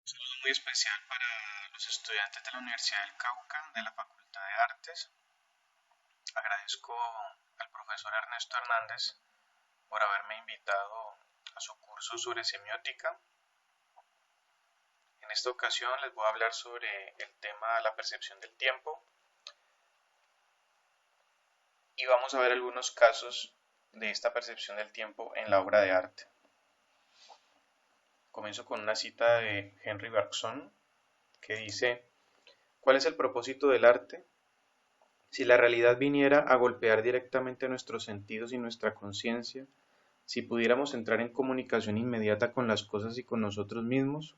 Un saludo muy especial para los estudiantes de la Universidad del Cauca, de la Facultad de Artes. Agradezco al profesor Ernesto Hernández por haberme invitado a su curso sobre semiótica. En esta ocasión les voy a hablar sobre el tema de la percepción del tiempo y vamos a ver algunos casos de esta percepción del tiempo en la obra de arte. Comienzo con una cita de Henri Bergson que dice: ¿cuál es el propósito del arte? Si la realidad viniera a golpear directamente nuestros sentidos y nuestra conciencia, si pudiéramos entrar en comunicación inmediata con las cosas y con nosotros mismos,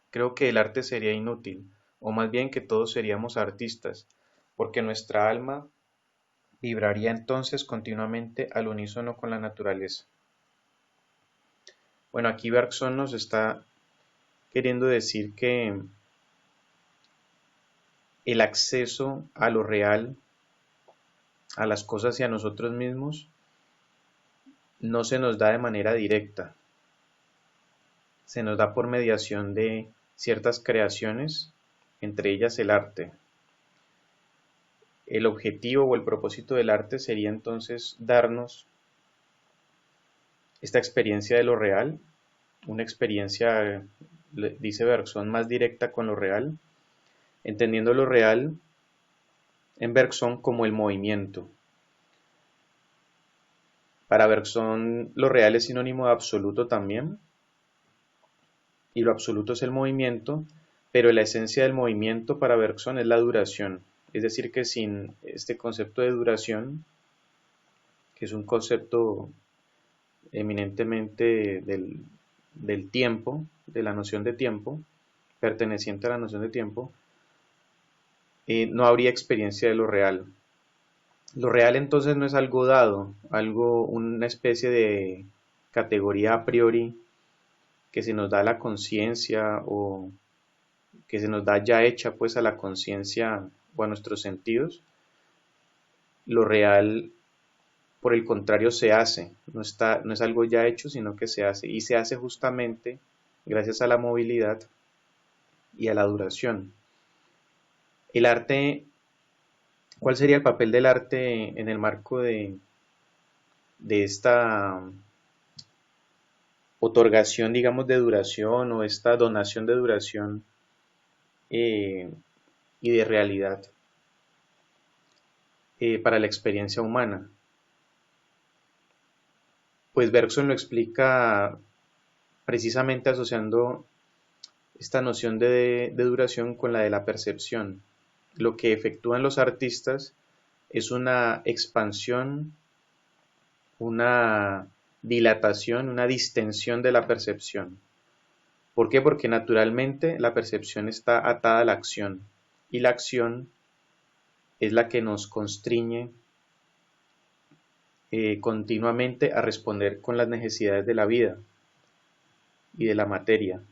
creo que el arte sería inútil, o más bien que todos seríamos artistas, porque nuestra alma vibraría entonces continuamente al unísono con la naturaleza. Bueno, aquí Bergson nos está queriendo decir que el acceso a lo real, a las cosas y a nosotros mismos, no se nos da de manera directa, se nos da por mediación de ciertas creaciones, entre ellas el arte. El objetivo o el propósito del arte sería entonces darnos esta experiencia de lo real, una experiencia, dice Bergson, más directa con lo real, entendiendo lo real en Bergson como el movimiento. Para Bergson lo real es sinónimo de absoluto también, y lo absoluto es el movimiento, pero la esencia del movimiento para Bergson es la duración. Es decir, que sin este concepto de duración, que es un concepto eminentemente del tiempo, de la noción de tiempo, perteneciente a la noción de tiempo, no habría experiencia de lo real. Lo real entonces no es algo dado, una especie de categoría a priori que se nos da a la conciencia o que se nos da ya hecha pues a la conciencia o a nuestros sentidos. Lo real, por el contrario, se hace, no es algo ya hecho, sino que se hace, y se hace justamente gracias a la movilidad y a la duración. El arte, ¿cuál sería el papel del arte en el marco de esta otorgación, digamos, de duración o esta donación de duración y de realidad para la experiencia humana? Pues Bergson lo explica precisamente asociando esta noción de duración con la de la percepción. Lo que efectúan los artistas es una expansión, una dilatación, una distensión de la percepción. ¿Por qué? Porque naturalmente la percepción está atada a la acción y la acción es la que nos constriñe continuamente a responder con las necesidades de la vida y de la materia.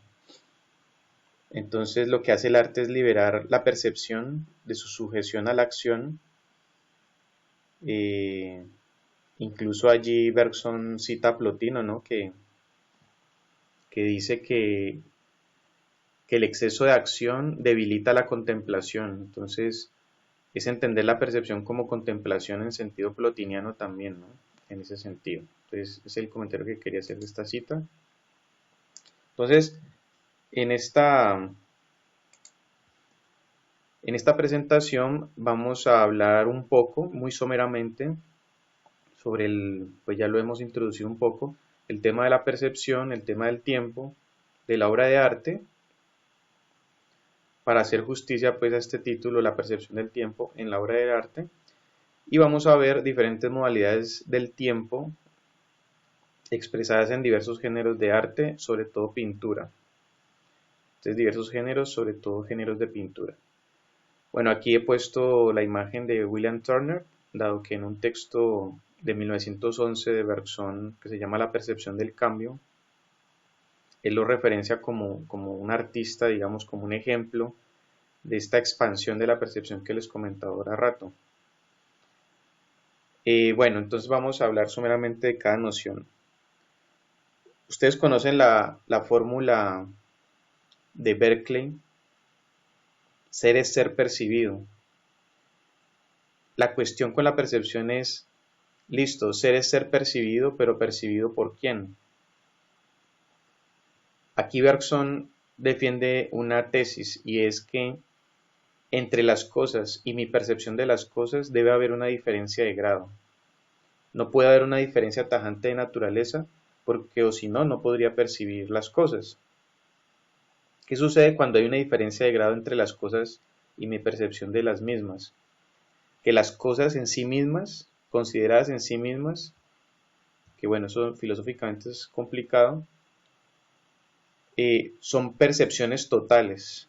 Entonces lo que hace el arte es liberar la percepción de su sujeción a la acción. Incluso allí Bergson cita a Plotino, ¿no? que dice que el exceso de acción debilita la contemplación. Entonces es entender la percepción como contemplación en sentido plotiniano también, ¿no? En ese sentido. Entonces es el comentario que quería hacer de esta cita. Entonces, en esta presentación vamos a hablar un poco, muy someramente, sobre pues ya lo hemos introducido un poco, el tema de la percepción, el tema del tiempo, de la obra de arte, para hacer justicia pues a este título, la percepción del tiempo en la obra de arte, y vamos a ver diferentes modalidades del tiempo expresadas en diversos géneros de arte, sobre todo pintura. Entonces diversos géneros, sobre todo géneros de pintura. Bueno, aquí he puesto la imagen de William Turner, dado que en un texto de 1911 de Bergson que se llama La percepción del cambio, él lo referencia como un artista, digamos, como un ejemplo de esta expansión de la percepción que les comentaba ahora rato. Bueno, entonces vamos a hablar someramente de cada noción. Ustedes conocen la fórmula de Berkeley, ser es ser percibido. La cuestión con la percepción es, listo, ser es ser percibido, pero percibido por quién. Aquí Bergson defiende una tesis y es que entre las cosas y mi percepción de las cosas debe haber una diferencia de grado. No puede haber una diferencia tajante de naturaleza porque o si no, no podría percibir las cosas. ¿Qué sucede cuando hay una diferencia de grado entre las cosas y mi percepción de las mismas? Que las cosas en sí mismas, consideradas en sí mismas, que bueno, eso filosóficamente es complicado, son percepciones totales,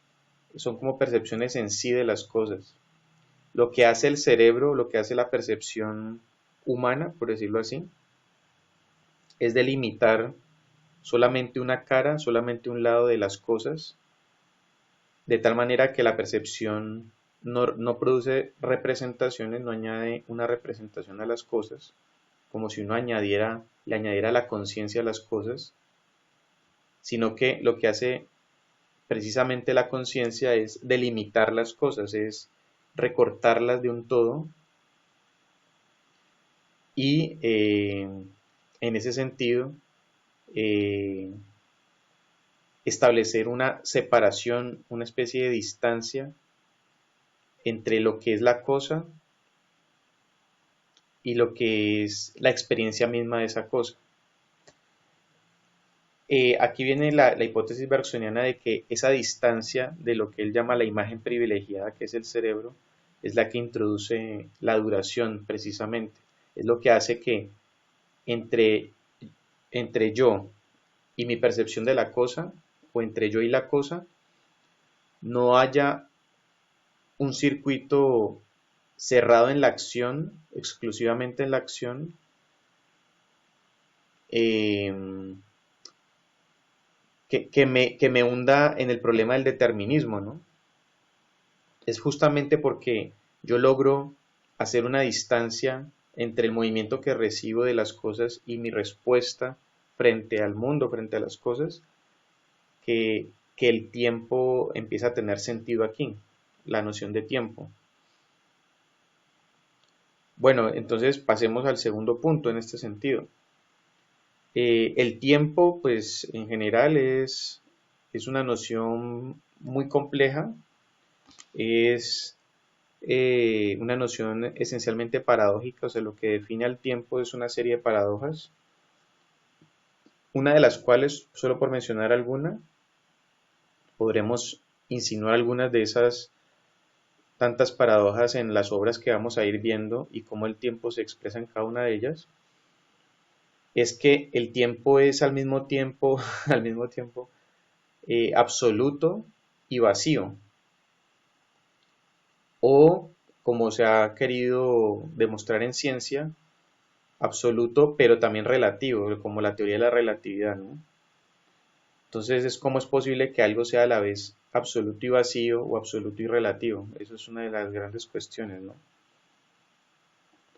son como percepciones en sí de las cosas. Lo que hace el cerebro, lo que hace la percepción humana, por decirlo así, es delimitar solamente una cara, solamente un lado de las cosas, de tal manera que la percepción no produce representaciones, no añade una representación a las cosas, como si uno le añadiera la conciencia a las cosas, sino que lo que hace precisamente la conciencia es delimitar las cosas, es recortarlas de un todo y en ese sentido eh, establecer una separación, una especie de distancia entre lo que es la cosa y lo que es la experiencia misma de esa cosa. Aquí viene la hipótesis bergsoniana de que esa distancia de lo que él llama la imagen privilegiada, que es el cerebro, es la que introduce la duración precisamente. Es lo que hace que entre, entre yo y mi percepción de la cosa, o entre yo y la cosa, no haya un circuito cerrado en la acción, exclusivamente en la acción, eh, que me hunda en el problema del determinismo, ¿no? Es justamente porque yo logro hacer una distancia entre el movimiento que recibo de las cosas y mi respuesta frente al mundo, frente a las cosas, que el tiempo empieza a tener sentido aquí, la noción de tiempo. Bueno, entonces pasemos al segundo punto en este sentido. El tiempo, pues en general es una noción muy compleja, es una noción esencialmente paradójica, o sea, lo que define al tiempo es una serie de paradojas, una de las cuales, solo por mencionar alguna, podremos insinuar algunas de esas tantas paradojas en las obras que vamos a ir viendo y cómo el tiempo se expresa en cada una de ellas, es que el tiempo es al mismo tiempo, al mismo tiempo absoluto y vacío, o como se ha querido demostrar en ciencia, absoluto pero también relativo, como la teoría de la relatividad, ¿no? Entonces es cómo es posible que algo sea a la vez absoluto y vacío o absoluto y relativo. Eso es una de las grandes cuestiones, ¿no?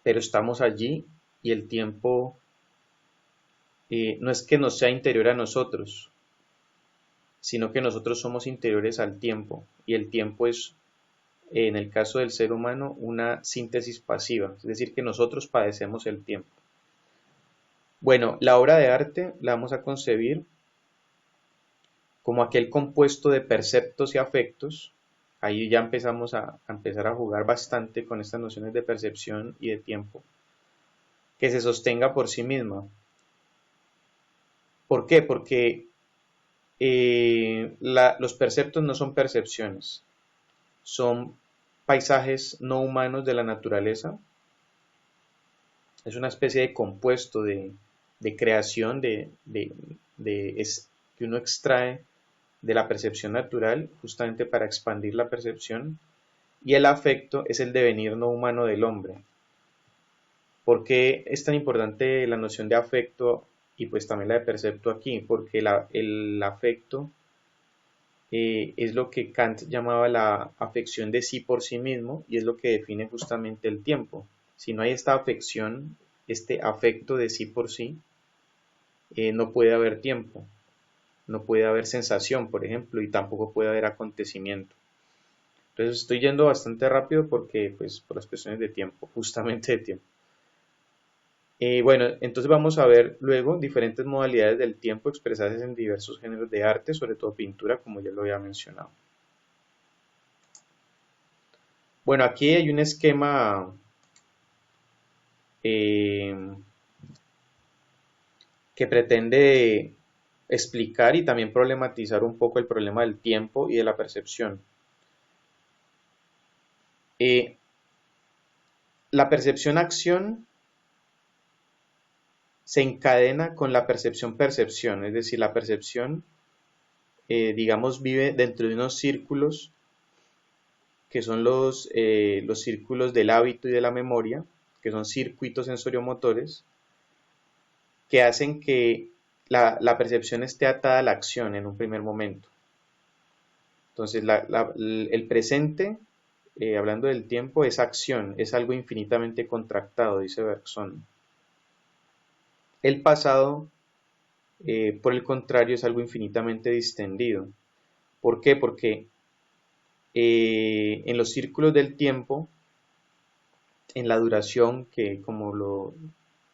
Pero estamos allí y el tiempo no es que nos sea interior a nosotros, sino que nosotros somos interiores al tiempo y el tiempo es, en el caso del ser humano, una síntesis pasiva, es decir, que nosotros padecemos el tiempo. Bueno, la obra de arte la vamos a concebir como aquel compuesto de perceptos y afectos. Ahí ya empezamos a empezar a jugar bastante con estas nociones de percepción y de tiempo, que se sostenga por sí misma. ¿Por qué? Porque los perceptos no son percepciones, son paisajes no humanos de la naturaleza. Es una especie de compuesto de creación que uno extrae de la percepción natural justamente para expandir la percepción, y el afecto es el devenir no humano del hombre. ¿Por qué es tan importante la noción de afecto y pues también la de percepto aquí? Porque el afecto es lo que Kant llamaba la afección de sí por sí mismo y es lo que define justamente el tiempo. Si no hay esta afección, este afecto de sí por sí, no puede haber tiempo. no puede haber sensación, por ejemplo, y tampoco puede haber acontecimiento. Entonces estoy yendo bastante rápido porque, pues, por las cuestiones de tiempo, justamente de tiempo. Bueno, entonces vamos a ver luego diferentes modalidades del tiempo expresadas en diversos géneros de arte, sobre todo pintura, como ya lo había mencionado. Bueno, aquí hay un esquema eh, que pretende explicar y también problematizar un poco el problema del tiempo y de la percepción. Eh, la percepción-acción se encadena con la percepción-percepción, es decir, la percepción, digamos, vive dentro de unos círculos que son los círculos del hábito y de la memoria, que son circuitos sensoriomotores, que hacen que la percepción esté atada a la acción en un primer momento. Entonces, el presente, hablando del tiempo, es acción, es algo infinitamente contractado, dice Bergson. El pasado, por el contrario, es algo infinitamente distendido. ¿Por qué? Porque en los círculos del tiempo, en la duración, que como lo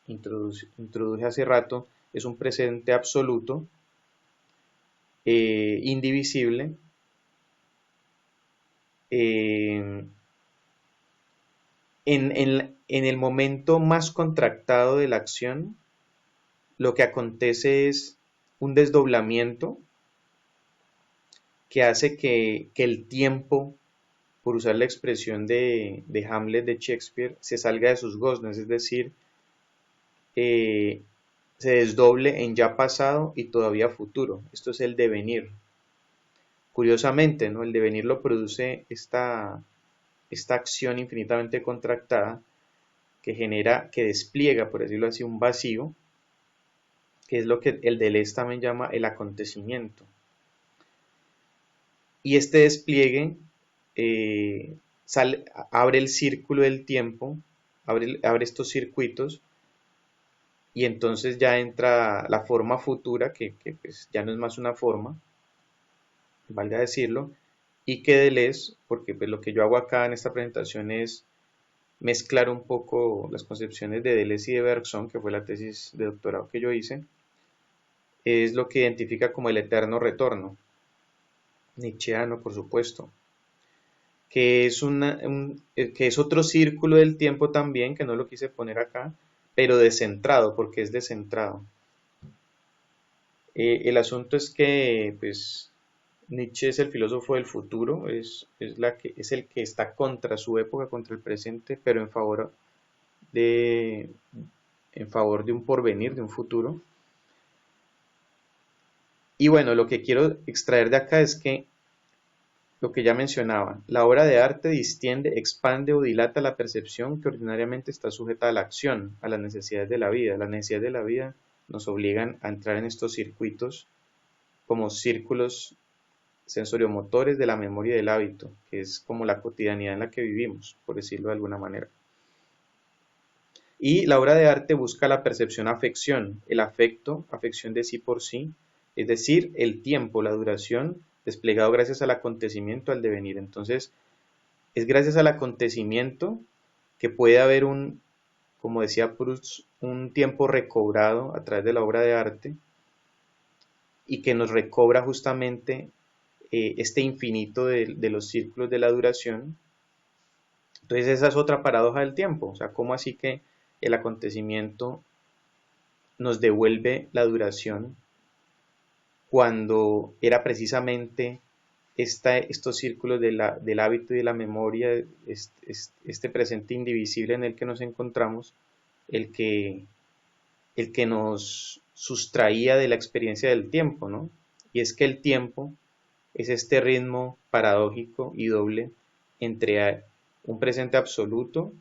introduje hace rato, es un presente absoluto, indivisible, eh, en el momento más contractado de la acción, lo que acontece es un desdoblamiento que hace que el tiempo, por usar la expresión de Hamlet de Shakespeare, se salga de sus goznes, es decir, eh, se desdoble en ya pasado y todavía futuro. Esto es el devenir. Curiosamente, ¿no? El devenir lo produce esta acción infinitamente contractada que genera, que despliega, por decirlo así, un vacío, que es lo que el Deleuze también llama el acontecimiento. Y este despliegue abre el círculo del tiempo, abre estos circuitos, y entonces ya entra la forma futura, que pues ya no es más una forma, valga decirlo, y que Deleuze, porque pues lo que yo hago acá en esta presentación es mezclar un poco las concepciones de Deleuze y de Bergson, que fue la tesis de doctorado que yo hice, es lo que identifica como el eterno retorno, nietzscheano por supuesto, que es, que es otro círculo del tiempo también, que no lo quise poner acá, pero descentrado, porque es descentrado. El asunto es que pues, Nietzsche es el filósofo del futuro, es el que está contra su época, contra el presente, pero de, en favor de un porvenir, de un futuro. Y bueno, lo que quiero extraer de acá es que lo que ya mencionaba, la obra de arte distiende, expande o dilata la percepción que ordinariamente está sujeta a la acción, a las necesidades de la vida. Las necesidades de la vida nos obligan a entrar en estos circuitos como círculos sensoriomotores de la memoria y del hábito, que es como la cotidianidad en la que vivimos, por decirlo de alguna manera. Y la obra de arte busca la percepción-afección, el afecto, afección de sí por sí, es decir, el tiempo, la duración, desplegado gracias al acontecimiento, al devenir. Entonces, es gracias al acontecimiento que puede haber como decía Proust, un tiempo recobrado a través de la obra de arte y que nos recobra justamente este infinito de los círculos de la duración. Entonces esa es otra paradoja del tiempo, o sea, cómo así que el acontecimiento nos devuelve la duración cuando era precisamente estos círculos del hábito y de la memoria, este presente indivisible en el que nos encontramos, el que, el que nos sustraía de la experiencia del tiempo, ¿no? Y es que el tiempo es este ritmo paradójico y doble entre un presente absoluto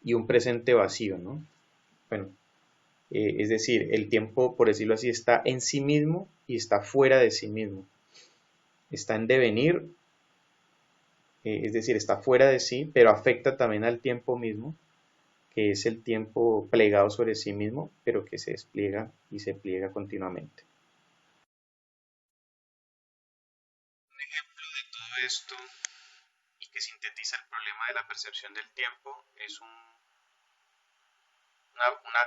y un presente vacío, ¿no? Bueno, es decir, el tiempo, por decirlo así, está en sí mismo y está fuera de sí mismo. Está en devenir, es decir, está fuera de sí, pero afecta también al tiempo mismo, que es el tiempo plegado sobre sí mismo, pero que se despliega y se pliega continuamente. ejemplo de todo esto y que sintetiza el problema de la percepción del tiempo es una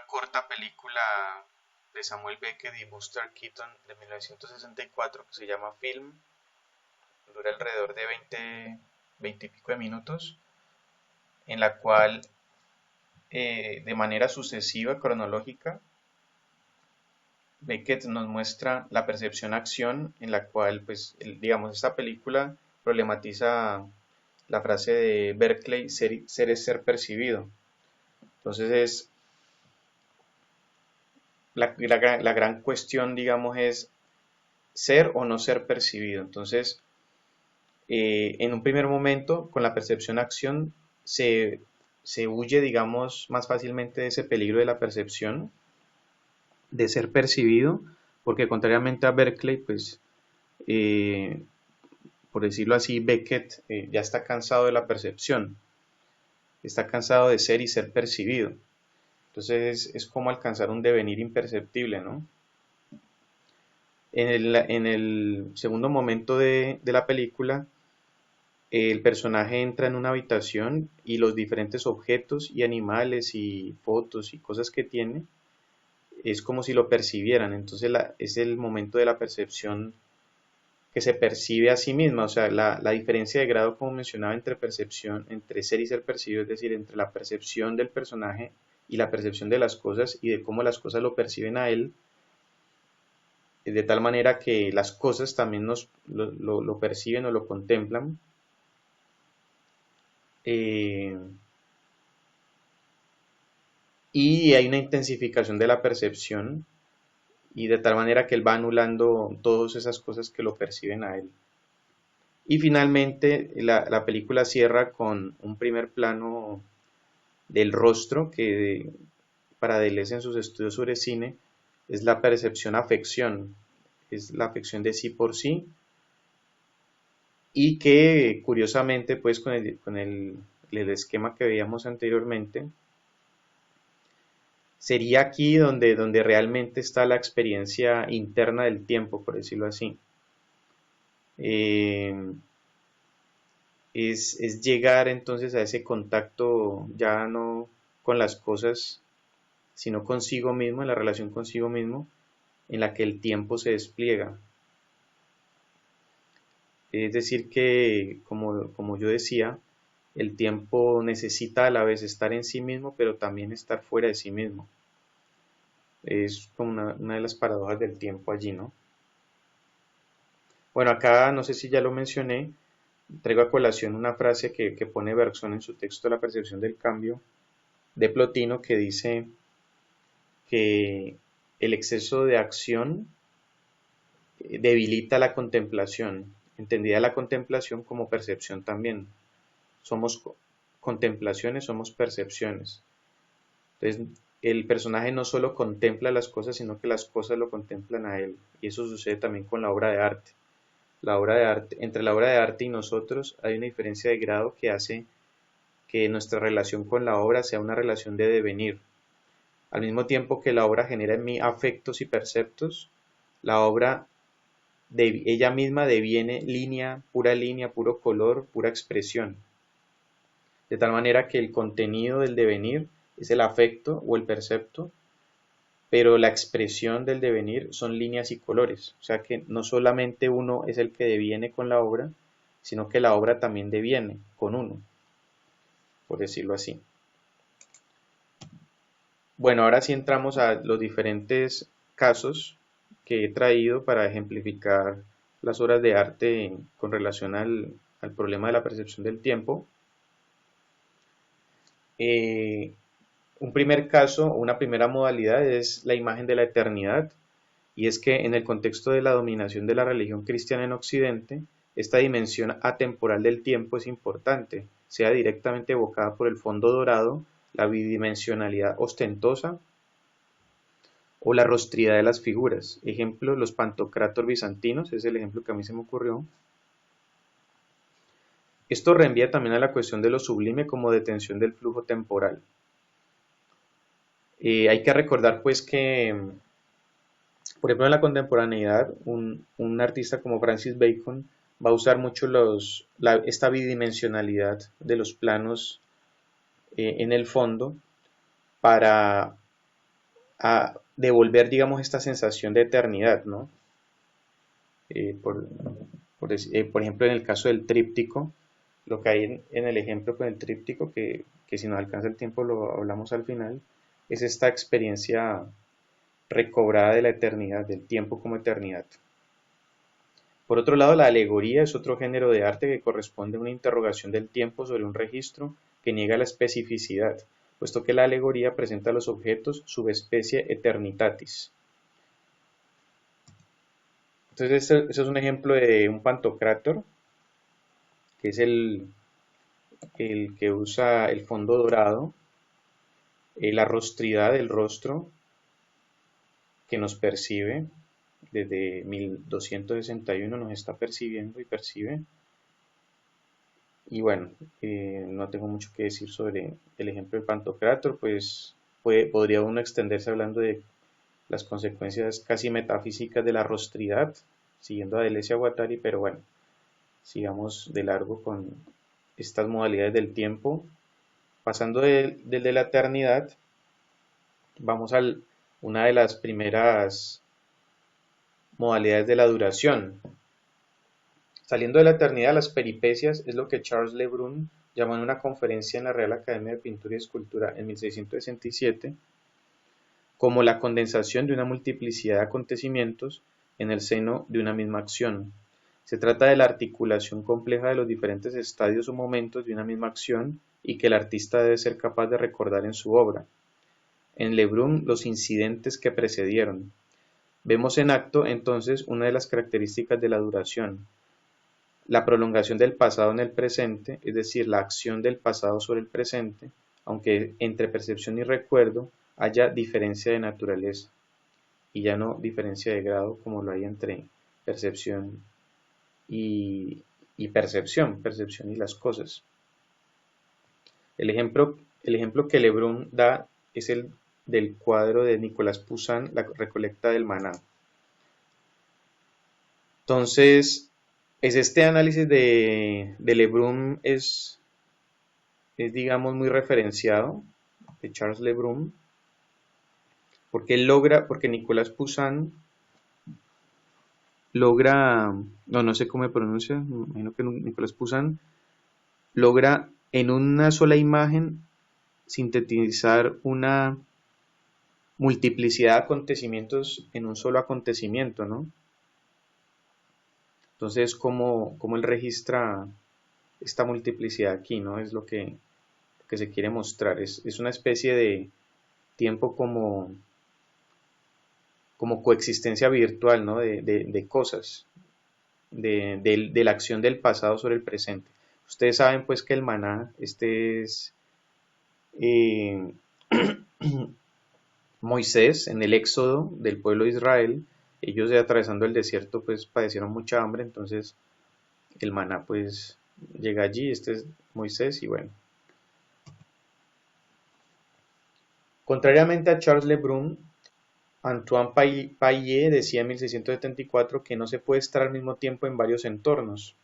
corta película de Samuel Beckett y Buster Keaton de 1964 que se llama Film. Dura alrededor de 20 y pico de minutos, en la cual de manera sucesiva, cronológica, Beckett nos muestra la percepción-acción en la cual, pues, digamos, esta película problematiza la frase de Berkeley, ser es ser percibido. Entonces la gran cuestión, digamos, es ser o no ser percibido. Entonces, en un primer momento, con la percepción-acción, se huye, digamos, más fácilmente de ese peligro de la percepción, de ser percibido, porque contrariamente a Berkeley, pues, eh, por decirlo así, Beckett ya está cansado de la percepción, está cansado de ser y ser percibido. Entonces es como alcanzar un devenir imperceptible, ¿no? En el segundo momento de la película, el personaje entra en una habitación y los diferentes objetos y animales y fotos y cosas que tiene es como si lo percibieran. Entonces es el momento de la percepción que se percibe a sí misma, o sea, la diferencia de grado, como mencionaba, entre percepción, entre ser y ser percibido, es decir, entre la percepción del personaje y la percepción de las cosas y de cómo las cosas lo perciben a él, de tal manera que las cosas también lo perciben o lo contemplan. Eh, y hay una intensificación de la percepción y de tal manera que él va anulando todas esas cosas que lo perciben a él. Y finalmente la película cierra con un primer plano del rostro que para Deleuze en sus estudios sobre cine es la percepción-afección, es la afección de sí por sí y que curiosamente pues con el esquema que veíamos anteriormente sería aquí donde realmente está la experiencia interna del tiempo, por decirlo así. Eh, es llegar entonces a ese contacto ya no con las cosas, sino consigo mismo, en la relación consigo mismo, en la que el tiempo se despliega. Es decir, que, como yo decía, el tiempo necesita a la vez estar en sí mismo, pero también estar fuera de sí mismo. Es como una de las paradojas del tiempo allí, ¿no? Bueno, acá no sé si ya lo mencioné, traigo a colación una frase que pone Bergson en su texto La percepción del cambio de Plotino, que dice que el exceso de acción debilita la contemplación, entendida la contemplación como percepción también. Somos contemplaciones, somos percepciones. Entonces, el personaje no solo contempla las cosas, sino que las cosas lo contemplan a él. Y eso sucede también con la obra de arte. La obra de arte, entre la obra de arte y nosotros hay una diferencia de grado que hace que nuestra relación con la obra sea una relación de devenir. Al mismo tiempo que la obra genera en mí afectos y perceptos, la obra de ella misma deviene línea, puro color, pura expresión. De tal manera que el contenido del devenir es el afecto o el percepto, pero la expresión del devenir son líneas y colores. O sea que no solamente uno es el que deviene con la obra, sino que la obra también deviene con uno, por decirlo así. Bueno, ahora sí entramos a los diferentes casos que he traído para ejemplificar las obras de arte con relación al problema de la percepción del tiempo. Eh, un primer caso, una primera modalidad es la imagen de la eternidad, y es que en el contexto de la dominación de la religión cristiana en Occidente, esta dimensión atemporal del tiempo es importante, sea directamente evocada por el fondo dorado, la bidimensionalidad ostentosa o la rostridad de las figuras. Ejemplo, los pantocrátor bizantinos, es el ejemplo que a mí se me ocurrió. Esto reenvía también a la cuestión de lo sublime como detención del flujo temporal. Hay que recordar pues que, por ejemplo, en la contemporaneidad, un artista como Francis Bacon va a usar mucho esta bidimensionalidad de los planos en el fondo para devolver, digamos, esta sensación de eternidad, ¿no? Eh, por, por ejemplo, en el caso del tríptico, lo que hay en el ejemplo con el tríptico, que si nos alcanza el tiempo lo hablamos al final, es esta experiencia recobrada de la eternidad, del tiempo como eternidad. Por otro lado, la alegoría es otro género de arte que corresponde a una interrogación del tiempo sobre un registro que niega la especificidad, puesto que la alegoría presenta a los objetos subespecie eternitatis. Entonces, este es un ejemplo de un pantocrátor, que es el que usa el fondo dorado, la rostridad del rostro que nos percibe desde 1261, nos está percibiendo y percibe. Y bueno, no tengo mucho que decir sobre el ejemplo del Pantocrátor, pues podría uno extenderse hablando de las consecuencias casi metafísicas de la rostridad, siguiendo a Deleuze y a Guattari, pero bueno, sigamos de largo con estas modalidades del tiempo. Pasando de la eternidad, vamos a una de las primeras modalidades de la duración. Saliendo de la eternidad, las peripecias es lo que Charles Le Brun llamó en una conferencia en la Real Academia de Pintura y Escultura en 1667 como la condensación de una multiplicidad de acontecimientos en el seno de una misma acción. Se trata de la articulación compleja de los diferentes estadios o momentos de una misma acción y que el artista debe ser capaz de recordar en su obra. En Le Brun, los incidentes que precedieron. Vemos en acto, entonces, una de las características de la duración, la prolongación del pasado en el presente, es decir, la acción del pasado sobre el presente, aunque entre percepción y recuerdo haya diferencia de naturaleza y ya no diferencia de grado como lo hay entre percepción y percepción y las cosas. El ejemplo que Le Brun da es el del cuadro de Nicolas Poussin, La recolecta del maná. Entonces, este análisis de Le Brun es, digamos, muy referenciado, de Charles Le Brun, porque porque Nicolas Poussin logra, no sé cómo se pronuncia, me imagino que Nicolas Poussin logra en una sola imagen sintetizar una multiplicidad de acontecimientos en un solo acontecimiento, ¿no? Entonces, ¿cómo él registra esta multiplicidad aquí, ¿no? Es lo que se quiere mostrar. Es una especie de tiempo como coexistencia virtual, ¿no? De cosas, de la acción del pasado sobre el presente. Ustedes saben pues que el maná, este es eh, Moisés en el éxodo del pueblo de Israel. Ellos atravesando el desierto pues padecieron mucha hambre, entonces el maná pues llega allí, este es Moisés y bueno. Contrariamente a Charles Le Brun, Antoine Paillet decía en 1674 que no se puede estar al mismo tiempo en varios entornos,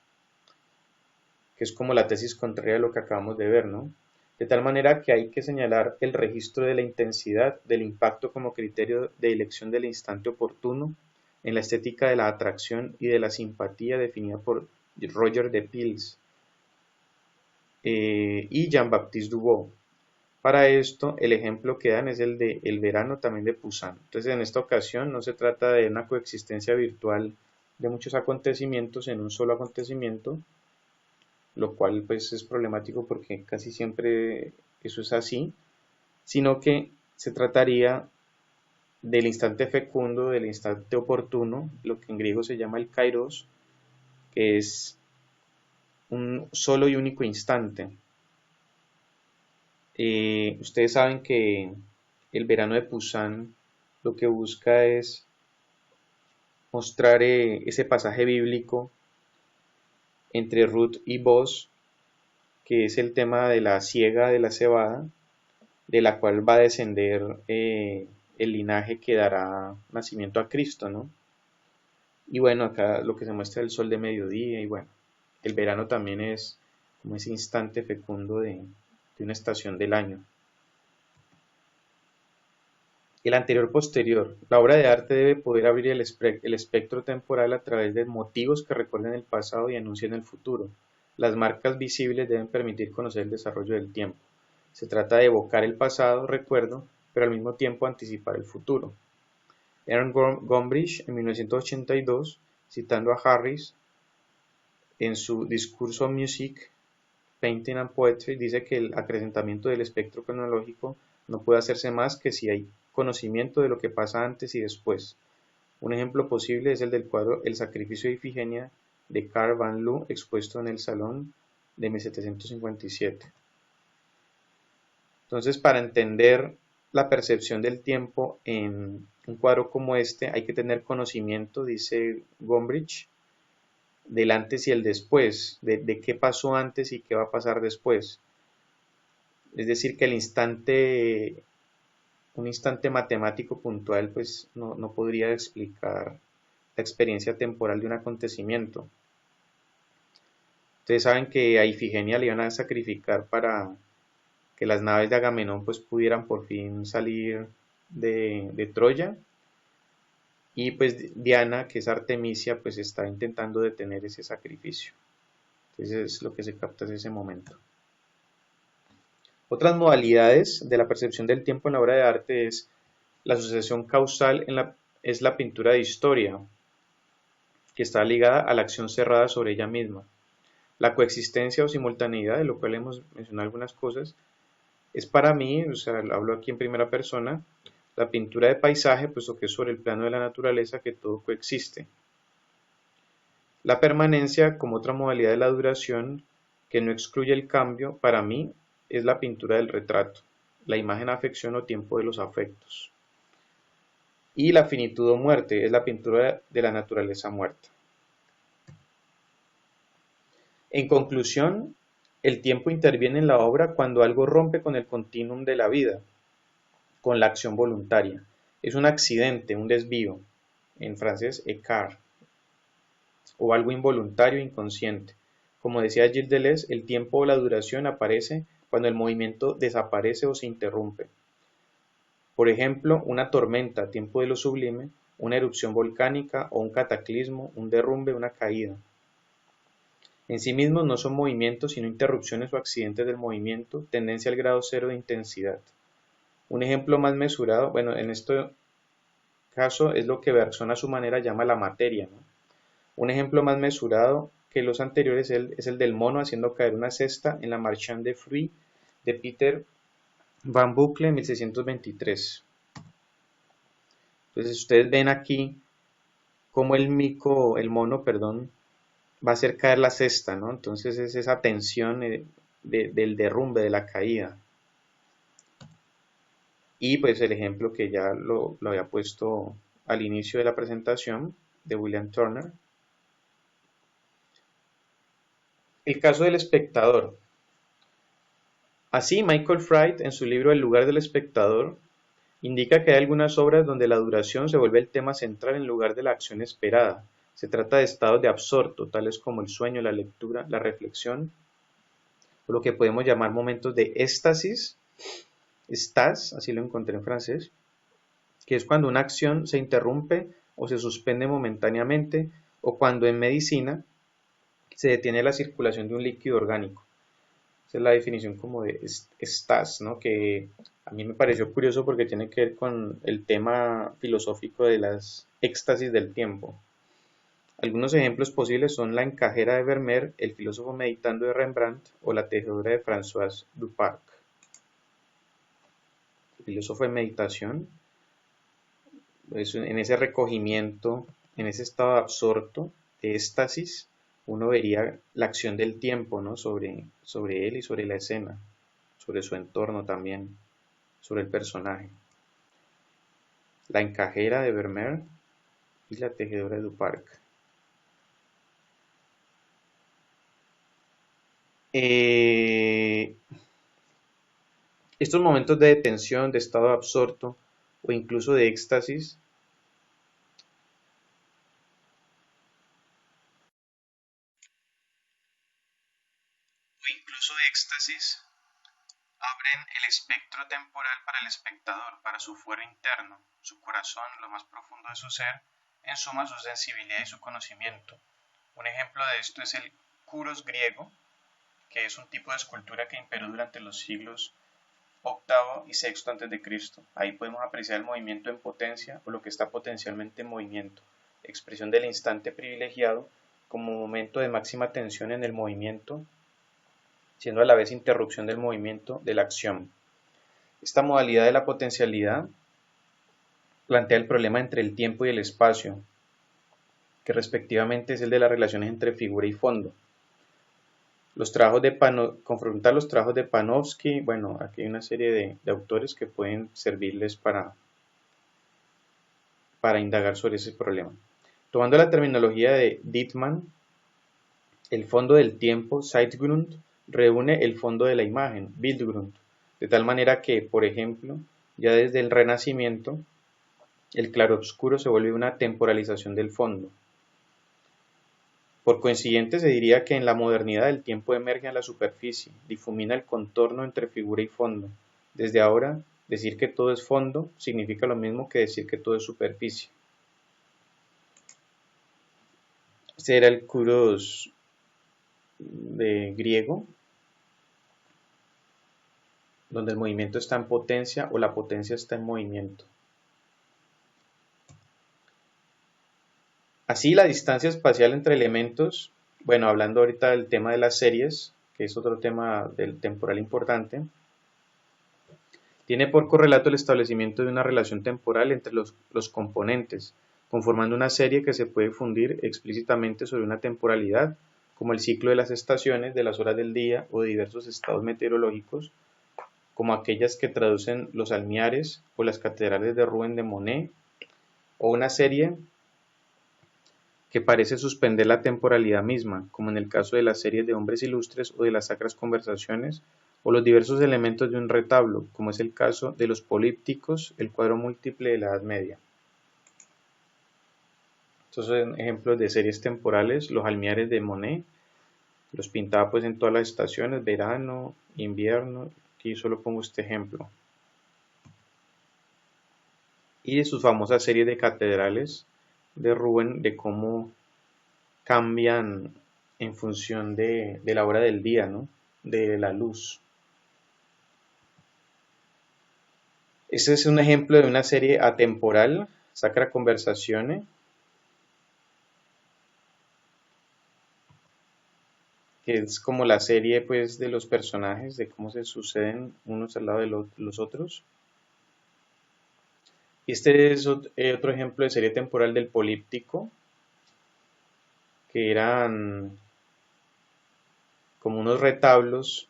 que es como la tesis contraria a lo que acabamos de ver, ¿no? De tal manera que hay que señalar el registro de la intensidad del impacto como criterio de elección del instante oportuno en la estética de la atracción y de la simpatía definida por Roger de Pils y Jean-Baptiste Dubois. Para esto, el ejemplo que dan es el de El verano también de Poussin. Entonces, en esta ocasión no se trata de una coexistencia virtual de muchos acontecimientos en un solo acontecimiento, lo cual pues es problemático porque casi siempre eso es así, sino que se trataría del instante fecundo, del instante oportuno, lo que en griego se llama el kairos, que es un solo y único instante. Ustedes saben que el verano de Poussin lo que busca es mostrar ese pasaje bíblico entre Ruth y Boz, que es el tema de la siega de la cebada, de la cual va a descender el linaje que dará nacimiento a Cristo, ¿no? Y bueno, acá lo que se muestra es el sol de mediodía y bueno, el verano también es como ese instante fecundo de una estación del año. El anterior posterior. La obra de arte debe poder abrir el espectro temporal a través de motivos que recuerden el pasado y anuncien el futuro. Las marcas visibles deben permitir conocer el desarrollo del tiempo. Se trata de evocar el pasado, recuerdo, pero al mismo tiempo anticipar el futuro. Aaron Gombrich, en 1982, citando a Harris, en su discurso Music, Painting and Poetry, dice que el acrecentamiento del espectro cronológico no puede hacerse más que si hay conocimiento de lo que pasa antes y después. Un ejemplo posible es el del cuadro El sacrificio de Ifigenia de Carl van Loo, expuesto en el Salón de 1757. Entonces, para entender la percepción del tiempo en un cuadro como este, hay que tener conocimiento, dice Gombrich, del antes y el después, de qué pasó antes y qué va a pasar después. Es decir, que un instante matemático puntual, pues no podría explicar la experiencia temporal de un acontecimiento. Ustedes saben que a Ifigenia le iban a sacrificar para que las naves de Agamenón pues pudieran por fin salir de Troya. Y pues Diana, que es Artemisia, pues está intentando detener ese sacrificio. Entonces es lo que se capta en ese momento. Otras modalidades de la percepción del tiempo en la obra de arte es la asociación causal es la pintura de historia, que está ligada a la acción cerrada sobre ella misma. La coexistencia o simultaneidad, de lo cual hemos mencionado algunas cosas, es para mí, o sea, hablo aquí en primera persona, la pintura de paisaje, puesto que es sobre el plano de la naturaleza que todo coexiste. La permanencia, como otra modalidad de la duración, que no excluye el cambio, para mí es la pintura del retrato, la imagen afección o tiempo de los afectos. Y la finitud o muerte es la pintura de la naturaleza muerta. En conclusión, el tiempo interviene en la obra cuando algo rompe con el continuum de la vida, con la acción voluntaria. Es un accidente, un desvío, en francés écart, o algo involuntario e inconsciente. Como decía Gilles Deleuze, el tiempo o la duración aparece cuando el movimiento desaparece o se interrumpe. Por ejemplo, una tormenta, tiempo de lo sublime, una erupción volcánica o un cataclismo, un derrumbe, una caída. En sí mismos no son movimientos, sino interrupciones o accidentes del movimiento, tendencia al grado cero de intensidad. Un ejemplo más mesurado, bueno, en este caso es lo que Bergson a su manera llama la materia, ¿no? Un ejemplo más mesurado que los anteriores es el del mono haciendo caer una cesta en la Marchand de Fruits de Peter Van Buckle en 1623. Entonces ustedes ven aquí cómo el mono, perdón, va a hacer caer la cesta, ¿no? Entonces es esa tensión del derrumbe, de la caída. Y pues el ejemplo que ya lo había puesto al inicio de la presentación de William Turner. El caso del espectador. Así, Michael Fried, en su libro El lugar del espectador, indica que hay algunas obras donde la duración se vuelve el tema central en lugar de la acción esperada. Se trata de estados de absorto, tales como el sueño, la lectura, la reflexión, o lo que podemos llamar momentos de éxtasis, estás, así lo encontré en francés, que es cuando una acción se interrumpe o se suspende momentáneamente, o cuando en medicina se detiene la circulación de un líquido orgánico. Esa es la definición como de estás, ¿no? Que a mí me pareció curioso porque tiene que ver con el tema filosófico de las éxtasis del tiempo. Algunos ejemplos posibles son La encajera de Vermeer, El filósofo meditando de Rembrandt o La tejedora de François Duparc. El filósofo de meditación, en ese recogimiento, en ese estado absorto de éxtasis, uno vería la acción del tiempo, ¿no? sobre él y sobre la escena, sobre su entorno también, sobre el personaje. La encajera de Vermeer y La tejedora de Duparc. Estos momentos de detención, de estado absorto o incluso de éxtasis incluso de éxtasis, abren el espectro temporal para el espectador, para su fuero interno, su corazón, lo más profundo de su ser, en suma su sensibilidad y su conocimiento. Un ejemplo de esto es el Kuros griego, que es un tipo de escultura que imperó durante los siglos octavo y sexto antes de Cristo. Ahí podemos apreciar el movimiento en potencia o lo que está potencialmente en movimiento, expresión del instante privilegiado como momento de máxima tensión en el movimiento, siendo a la vez interrupción del movimiento de la acción. Esta modalidad de la potencialidad plantea el problema entre el tiempo y el espacio, que respectivamente es el de las relaciones entre figura y fondo. Confrontar los trabajos de Panofsky, bueno, aquí hay una serie de autores que pueden servirles para indagar sobre ese problema. Tomando la terminología de Dittmann, el fondo del tiempo, Zeitgrund, reúne el fondo de la imagen, Bildgrund, de tal manera que, por ejemplo, ya desde el Renacimiento, el claroscuro se vuelve una temporalización del fondo. Por consiguiente, se diría que en la modernidad el tiempo emerge a la superficie, difumina el contorno entre figura y fondo. Desde ahora, decir que todo es fondo significa lo mismo que decir que todo es superficie. Este era el kuros de griego, donde el movimiento está en potencia o la potencia está en movimiento. Así, la distancia espacial entre elementos, bueno, hablando ahorita del tema de las series, que es otro tema del temporal importante, tiene por correlato el establecimiento de una relación temporal entre los componentes, conformando una serie que se puede fundir explícitamente sobre una temporalidad, como el ciclo de las estaciones, de las horas del día o de diversos estados meteorológicos, como aquellas que traducen los almiares o las catedrales de Rouen de Monet, o una serie que parece suspender la temporalidad misma, como en el caso de las series de hombres ilustres o de las sacras conversaciones, o los diversos elementos de un retablo, como es el caso de los polípticos, el cuadro múltiple de la Edad Media. Estos son ejemplos de series temporales, los almiares de Monet, los pintaba pues en todas las estaciones, verano, invierno, aquí solo pongo este ejemplo. Y de sus famosas series de catedrales de Rouen, de cómo cambian en función de la hora del día, ¿no? De la luz. Este es un ejemplo de una serie atemporal, Sacra Conversazione, que es como la serie pues de los personajes, de cómo se suceden unos al lado de los otros. Y este es otro ejemplo de serie temporal del políptico, que eran como unos retablos,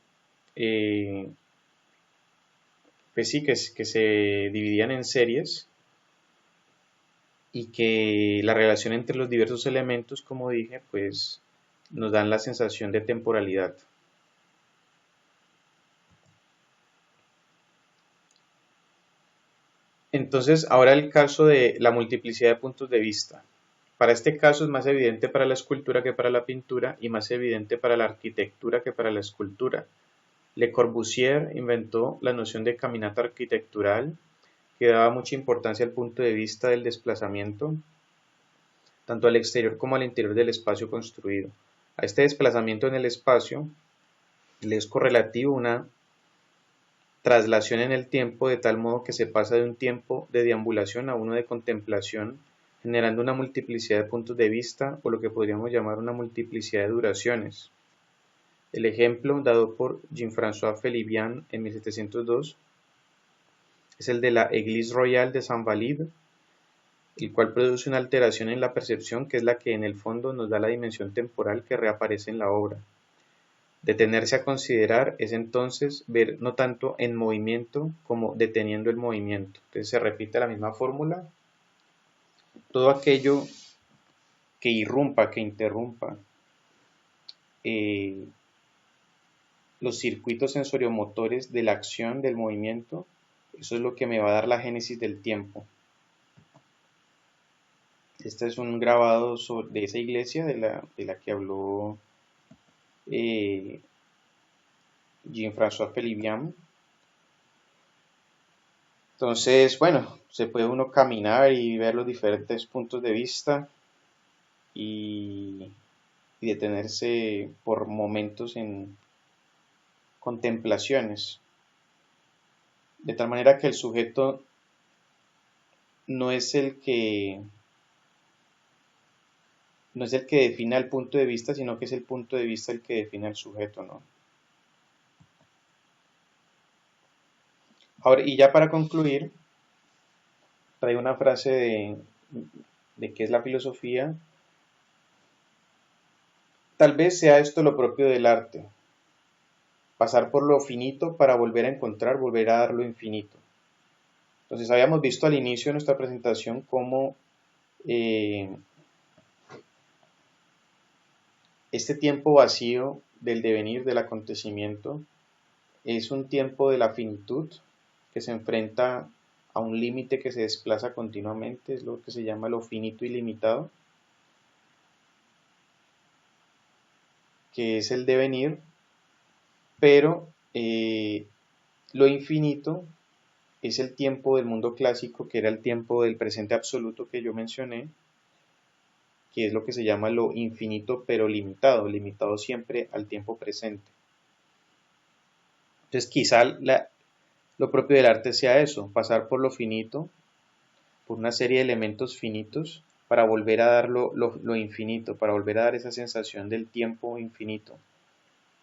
pues sí, que se dividían en series y que la relación entre los diversos elementos, como dije, pues nos dan la sensación de temporalidad. Entonces, ahora el caso de la multiplicidad de puntos de vista. Para este caso es más evidente para la escultura que para la pintura y más evidente para la arquitectura que para la escultura. Le Corbusier inventó la noción de caminata arquitectural, que daba mucha importancia al punto de vista del desplazamiento, tanto al exterior como al interior del espacio construido. A este desplazamiento en el espacio le es correlativo una traslación en el tiempo, de tal modo que se pasa de un tiempo de deambulación a uno de contemplación, generando una multiplicidad de puntos de vista o lo que podríamos llamar una multiplicidad de duraciones. El ejemplo dado por Jean-François Felibian en 1702 es el de la Église Royale de Saint-Valide, el cual produce una alteración en la percepción que es la que en el fondo nos da la dimensión temporal que reaparece en la obra. Detenerse a considerar es entonces ver no tanto en movimiento como deteniendo el movimiento. Entonces se repite la misma fórmula. Todo aquello que irrumpa, que interrumpa los circuitos sensoriomotores de la acción, del movimiento, eso es lo que me va a dar la génesis del tiempo. Este es un grabado de esa iglesia de la que habló Jean-François Pelivian. Entonces, bueno, se puede uno caminar y ver los diferentes puntos de vista y, y detenerse por momentos en contemplaciones, de tal manera que el sujeto no es el que no es el que define el punto de vista, sino que es el punto de vista el que define al sujeto, ¿no? Ahora, y ya para concluir, traigo una frase de qué es la filosofía. Tal vez sea esto lo propio del arte, pasar por lo finito para volver a encontrar, volver a dar lo infinito. Entonces habíamos visto al inicio de nuestra presentación cómo eh, este tiempo vacío del devenir, del acontecimiento, es un tiempo de la finitud que se enfrenta a un límite que se desplaza continuamente, es lo que se llama lo finito ilimitado, que es el devenir, pero lo infinito es el tiempo del mundo clásico, que era el tiempo del presente absoluto que yo mencioné, que es lo que se llama lo infinito pero limitado, limitado siempre al tiempo presente. Entonces quizá lo propio del arte sea eso, pasar por lo finito, por una serie de elementos finitos, para volver a dar lo infinito, para volver a dar esa sensación del tiempo infinito,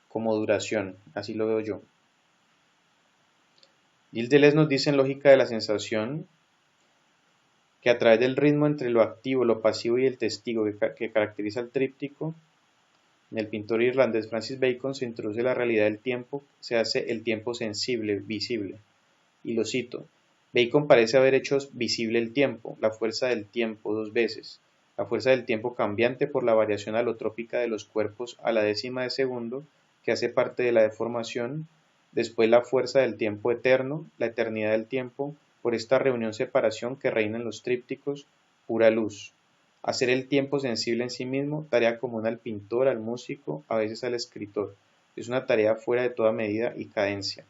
como duración, así lo veo yo. Gilles Deleuze nos dice en Lógica de la Sensación que a través del ritmo entre lo activo, lo pasivo y el testigo que caracteriza el tríptico, en el pintor irlandés Francis Bacon se introduce la realidad del tiempo, se hace el tiempo sensible, visible. Y lo cito, Bacon parece haber hecho visible el tiempo, la fuerza del tiempo, dos veces, la fuerza del tiempo cambiante por la variación alotrópica de los cuerpos a la décima de segundo, que hace parte de la deformación, después la fuerza del tiempo eterno, la eternidad del tiempo, por esta reunión-separación que reina en los trípticos, pura luz. Hacer el tiempo sensible en sí mismo, tarea común al pintor, al músico, a veces al escritor. Es una tarea fuera de toda medida y cadencia.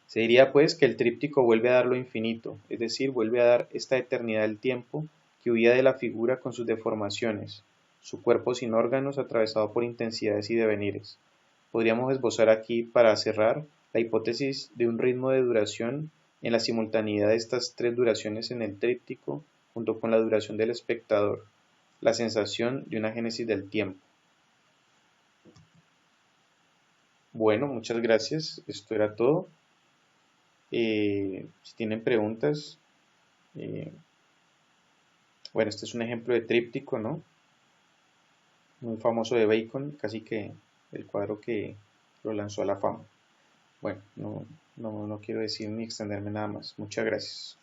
Se diría pues que el tríptico vuelve a dar lo infinito, es decir, vuelve a dar esta eternidad del tiempo que huía de la figura con sus deformaciones, su cuerpo sin órganos atravesado por intensidades y devenires. Podríamos esbozar aquí, para cerrar, la hipótesis de un ritmo de duración en la simultaneidad de estas tres duraciones en el tríptico, junto con la duración del espectador, la sensación de una génesis del tiempo. Bueno, muchas gracias, esto era todo. Si tienen preguntas, eh, bueno, este es un ejemplo de tríptico, ¿no? Muy famoso de Bacon, casi que el cuadro que lo lanzó a la fama. Bueno, no quiero decir ni extenderme nada más. Muchas gracias.